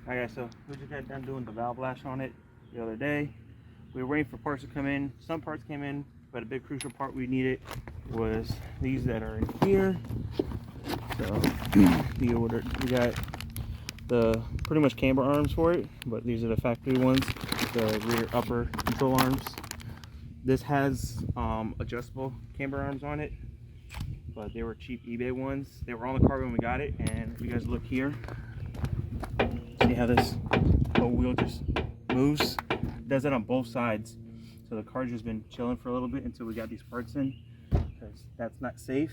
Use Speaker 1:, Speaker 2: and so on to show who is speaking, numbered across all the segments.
Speaker 1: Alright, so we just got done doing the valve lash on it the other day. We were waiting for parts to come in. Some parts came in, but a big crucial part we needed was these that are in here. So we got the pretty much camber arms for it, but these are the factory ones, the rear upper control arms. This has adjustable camber arms on it, but they were cheap eBay ones. They were on the car when we got it, and if you guys look here, see how this whole wheel just moves? It does that on both sides. So the car's just been chilling for a little bit until we got these parts in, because that's not safe.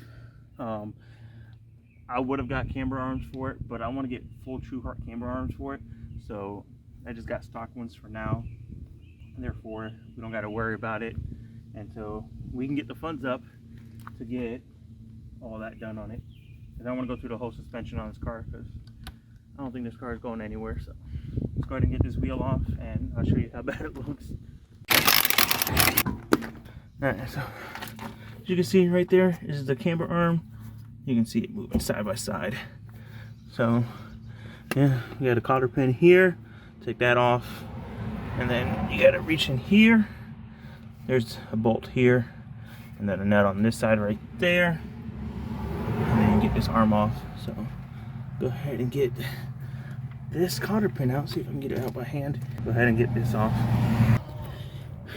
Speaker 1: I would have got camber arms for it, but I want to get full Trueheart camber arms for it. So I just got stock ones for now. And therefore, we don't got to worry about it until we can get the funds up to get all that done on it. Because I want to go through the whole suspension on this car, because I don't think this car is going anywhere. So let's go ahead and get this wheel off, and I'll show you how bad it looks. Alright, so as you can see right there is the camber arm. You can see it moving side by side. So yeah, we got a cotter pin here. Take that off, and then you got to reach in here. There's a bolt here, and then a nut on this side right there, and then you get this arm off. So go ahead and get this cotter pin out. See if I can get it out by hand. Go ahead and get this off.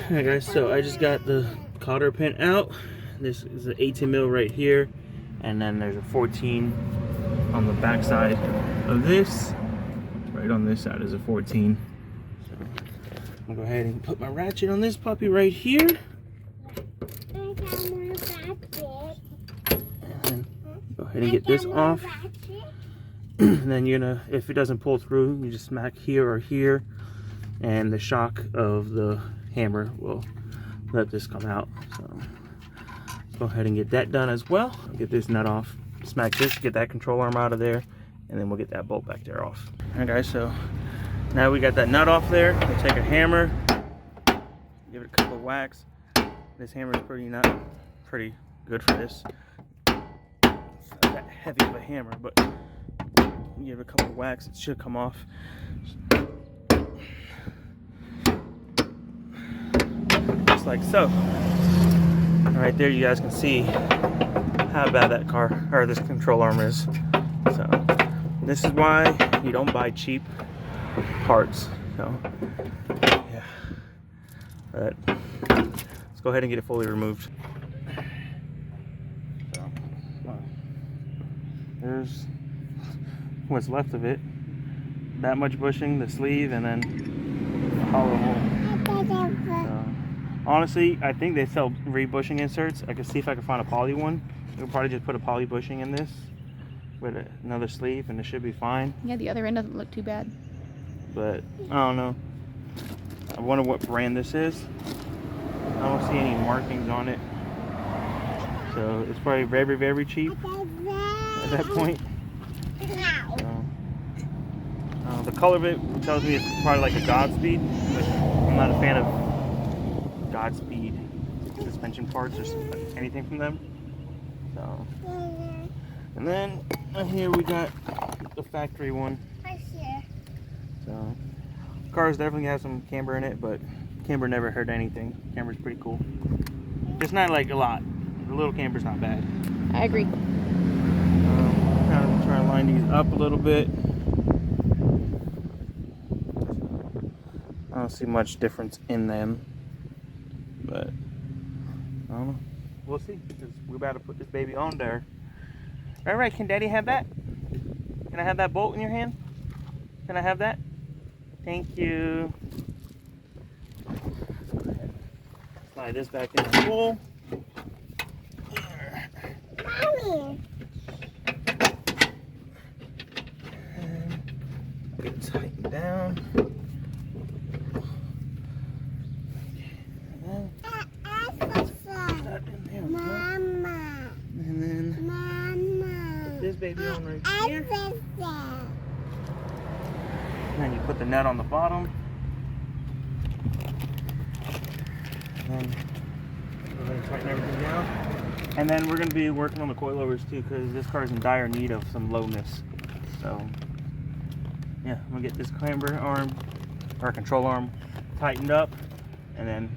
Speaker 1: Alright guys, so I just got the cotter pin out. This is an 18 mil right here, and then there's a 14 on the back side of this. Right on this side is a 14. So I'm gonna go ahead and put my ratchet on this puppy right here. And then go ahead and get this off. And then you're gonna, if it doesn't pull through, you just smack here or here, and the shock of the hammer will let this come out. So let's go ahead and get that done as well. I'll get this nut off, smack this, get that control arm out of there, and then we'll get that bolt back there off. Alright guys, so now we got that nut off there. We'll take a hammer, give it a couple of whacks. This hammer is pretty good for this. It's not that heavy of a hammer, but give it a couple of whacks, it should come off. Just like so. Right there, you guys can see how bad that car or this control arm is. So this is why you don't buy cheap parts. So yeah, but let's go ahead and get it fully removed. So there's what's left of it. That much bushing, the sleeve, and then the hollow hole. Honestly, I think they sell re-bushing inserts. I can see if I can find a poly one. We'll probably just put a poly bushing in this with another sleeve, and it should be fine.
Speaker 2: Yeah, the other end doesn't look too bad.
Speaker 1: But I don't know. I wonder what brand this is. I don't see any markings on it. So it's probably very, very cheap at that point. So, the color of it tells me it's probably like a Godspeed, but I'm not a fan of Godspeed suspension parts or anything from them. So, and then here we got the factory one. So, cars definitely have some camber in it, but camber never hurt anything. Camber's pretty cool. Just not like a lot. The little camber's not bad.
Speaker 2: I agree.
Speaker 1: Kind of try to line these up a little bit. I don't see much difference in them, but I don't know. We'll see, because we're about to put this baby on there. All right, can Daddy have that? Can I have that bolt in your hand? Can I have that? Thank you. Slide this back in the hole. Get it tightened down. And then put this baby on right here. And then you put the nut on the bottom. And then go ahead and tighten everything down. And then we're going to be working on the coilovers too, because this car is in dire need of some lowness. So yeah, I'm gonna get this clamber arm, or control arm, tightened up, and then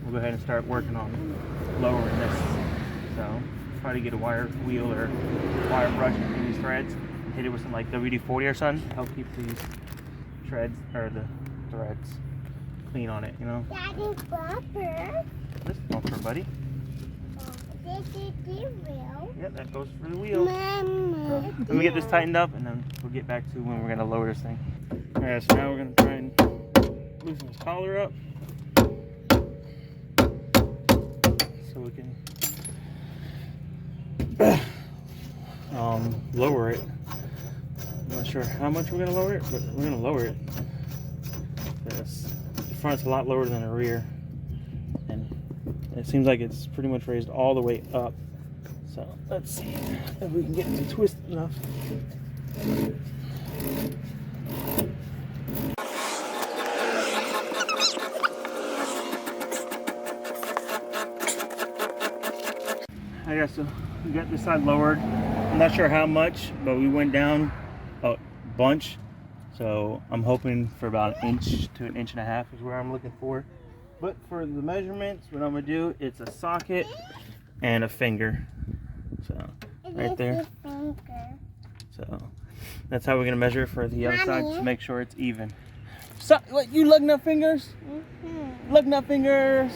Speaker 1: we'll go ahead and start working on lowering this. So try to get a wire wheel or wire brush between these threads, hit it with some like WD-40 or something to help keep these threads clean on it, you know.
Speaker 3: Daddy's bumper.
Speaker 1: This bumper, buddy.
Speaker 3: This is the wheel.
Speaker 1: Yeah, that goes for the wheel.
Speaker 3: Mama.
Speaker 1: Let me get this tightened up, and then we'll get back to when we're gonna lower this thing. All right, so now we're gonna try and loosen this collar up, so we can lower it. I'm not sure how much we're gonna lower it, but we're gonna lower it. Because the front's a lot lower than the rear, and it seems like it's pretty much raised all the way up. So let's see if we can get it to twist enough. I guess so. We got this side lowered. I'm not sure how much, but we went down a bunch. So I'm hoping for about an inch to an inch and a half is where I'm looking for. But for the measurements, what I'm gonna do, it's a socket and a finger. So right there. So that's how we're gonna measure for the other side to make sure it's even. So what, you lug nut fingers? Lug nut fingers.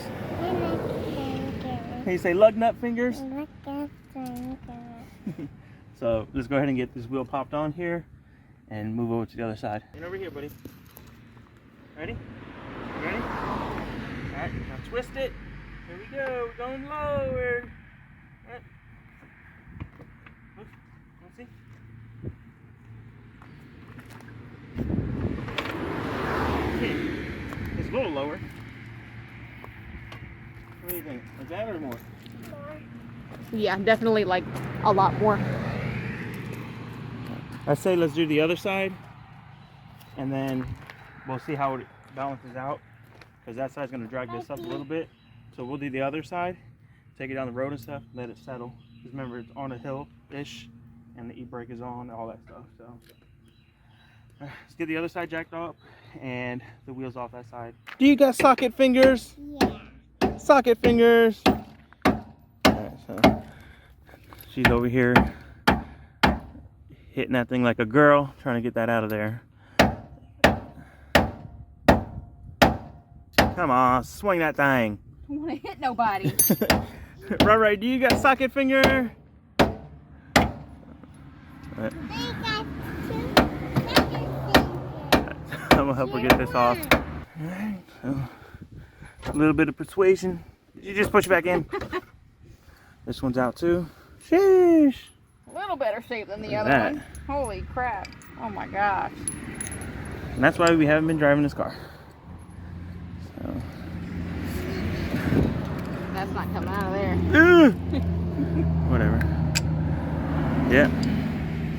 Speaker 1: Can you say lug nut fingers? So let's go ahead and get this wheel popped on here and move over to the other side. And over here, buddy. Ready? Ready? Alright, now twist it. Here we go. We're going lower. Alright. Look. Let's see. Okay. It's a little lower. What do you think? Like that or more?
Speaker 2: Yeah, definitely like a lot more.
Speaker 1: I say let's do the other side, and then we'll see how it balances out, because that side's going to drag this up a little bit. So we'll do the other side, take it down the road and stuff, let it settle. Just remember, it's on a hill-ish, and the e-brake is on, all that stuff. So let's get the other side jacked up, and the wheels off that side. Do you got socket fingers?
Speaker 3: Yeah.
Speaker 1: Socket fingers. Alright, so she's over here hitting that thing like a girl, trying to get that out of there. Come on, swing that thing.
Speaker 2: I don't want to hit nobody.
Speaker 1: Right, do you got socket finger? Right. I'm gonna help her get this off. Alright, so a little bit of persuasion. You just push it back in. This one's out too. Sheesh.
Speaker 2: A little better shape than the other
Speaker 1: That.
Speaker 2: one. Holy crap. Oh my gosh.
Speaker 1: And that's why we haven't been driving this car. So.
Speaker 2: That's not coming out of there.
Speaker 1: Whatever. Yeah.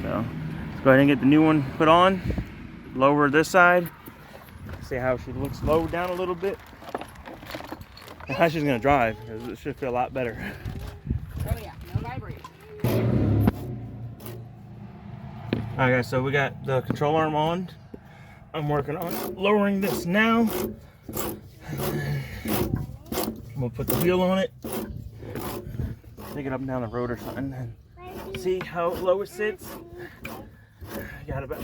Speaker 1: So let's go ahead and get the new one put on. Lower this side. See how she looks low down a little bit. And how she's gonna drive, because it should feel a lot better.
Speaker 2: Oh yeah, no vibration.
Speaker 1: Alright guys, so we got the control arm on. I'm working on lowering this now. We'll put the wheel on it. Take it up and down the road or something and see how low it sits. Got about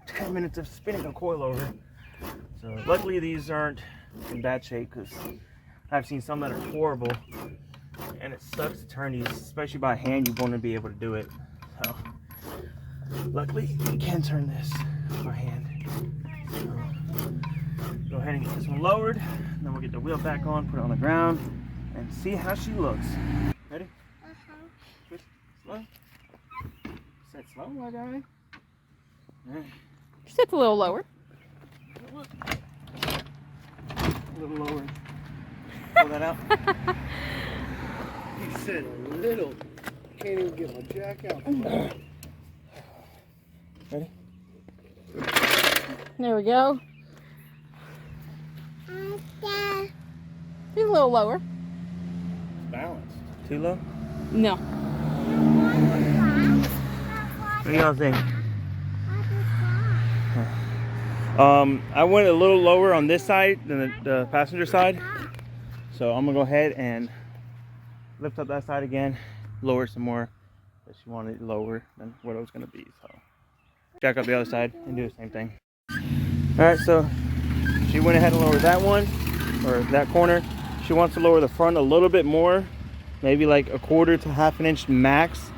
Speaker 1: 10 minutes of spinning a coilover. So luckily these aren't in bad shape, because I've seen some that are horrible, and it sucks to turn these, especially by hand. You want to be able to do it. So luckily you can turn this by hand. So, go ahead and get this one lowered, and then we'll get the wheel back on, put it on the ground, and see how she looks. Ready? Twist slow. Set slow, my guy. Alright.
Speaker 2: Sits a little lower.
Speaker 1: A little lower. Pull that out.
Speaker 4: He said little. Can't even get my jack out.
Speaker 1: Ready?
Speaker 2: There we go. He's a little lower.
Speaker 4: Balanced.
Speaker 1: Too low?
Speaker 2: No.
Speaker 1: What do y'all think? I went a little lower on this side than the passenger side. So I'm gonna go ahead and lift up that side again, lower some more. But she wanted it lower than what it was gonna be. So jack up the other side and do the same thing. All right, so she went ahead and lowered that one, or that corner. She wants to lower the front a little bit more, maybe like 1/4 to 1/2 inch max,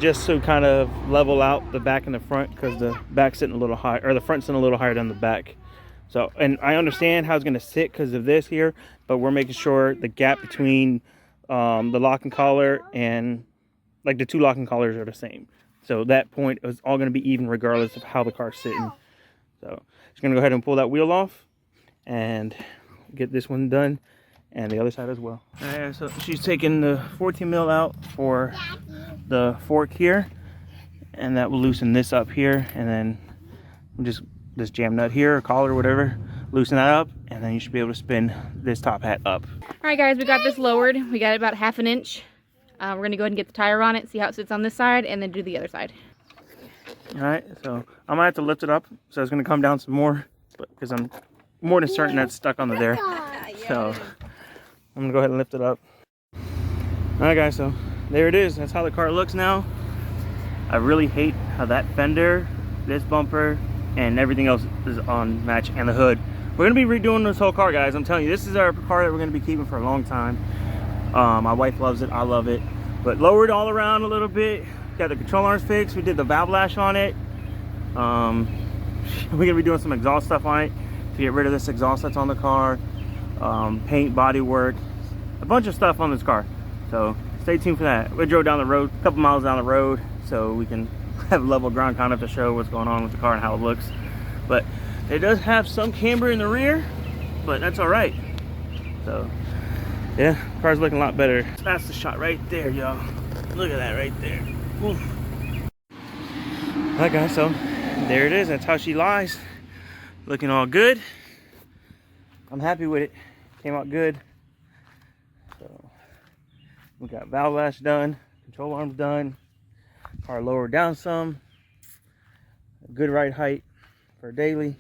Speaker 1: just to kind of level out the back and the front, because the back's sitting a little high, or the front's sitting a little higher than the back. So, and I understand how it's going to sit because of this here, but we're making sure the gap between the locking collar and like the two locking collars are the same. So that point is all going to be even regardless of how the car's sitting. So just going to go ahead and pull that wheel off and get this one done, and the other side as well. All right, so she's taking the 14 mil out for the fork here, and that will loosen this up here, and then just this jam nut here, or collar, whatever, loosen that up, and then you should be able to spin this top hat up.
Speaker 2: All right, guys, we got this lowered. We got it about 1/2 inch. We're gonna go ahead and get the tire on it, see how it sits on this side, and then do the other side.
Speaker 1: All right, so I'm gonna have to lift it up, so it's gonna come down some more, but because I'm more than certain that's stuck on the there. So I'm gonna go ahead and lift it up. All right, guys, so there it is. That's how the car looks now. I really hate how that fender, this bumper, and everything else is on match, and the hood. We're gonna be redoing this whole car, guys. I'm telling you, this is our car that we're gonna be keeping for a long time. My wife loves it, I love it. But lowered all around a little bit. Got the control arms fixed. We did the valve lash on it. We're gonna be doing some exhaust stuff on it to get rid of this exhaust that's on the car. Paint, body work, a bunch of stuff on this car. So stay tuned for that. We drove down the road, a couple miles down the road, so we can have level ground kind of to show what's going on with the car and how it looks. But it does have some camber in the rear, but that's all right. So yeah, the car's looking a lot better. That's the shot right there, y'all. Look at that right there. Oof. All right, guys, so there it is. That's how she lies. Looking all good. I'm happy with it. Came out good. So we got valve lash done, control arms done, car lowered down some, a good ride height for daily.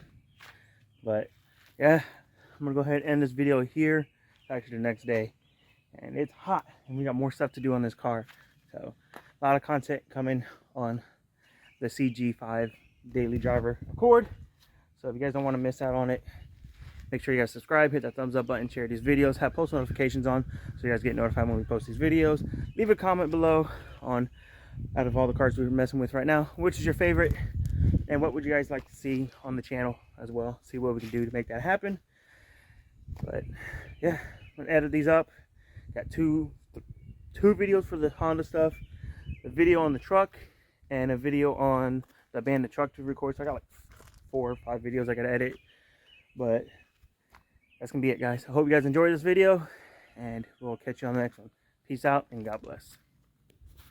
Speaker 1: But yeah, I'm gonna go ahead and end this video here. It's actually the next day, and it's hot, and we got more stuff to do on this car. So a lot of content coming on the CG5 daily driver Accord. So if you guys don't want to miss out on it, make sure you guys subscribe, hit that thumbs up button, share these videos, have post notifications on so you guys get notified when we post these videos. Leave a comment below on, out of all the cars we're messing with right now, which is your favorite, and what would you guys like to see on the channel as well. See what we can do to make that happen. But yeah, I'm gonna edit these up. Got two videos for the Honda stuff, a video on the truck, and a video on the Bandit truck to record. So I got like 4 or 5 videos I gotta edit. But that's gonna be it, guys. I hope you guys enjoyed this video, and we'll catch you on the next one. Peace out and God bless.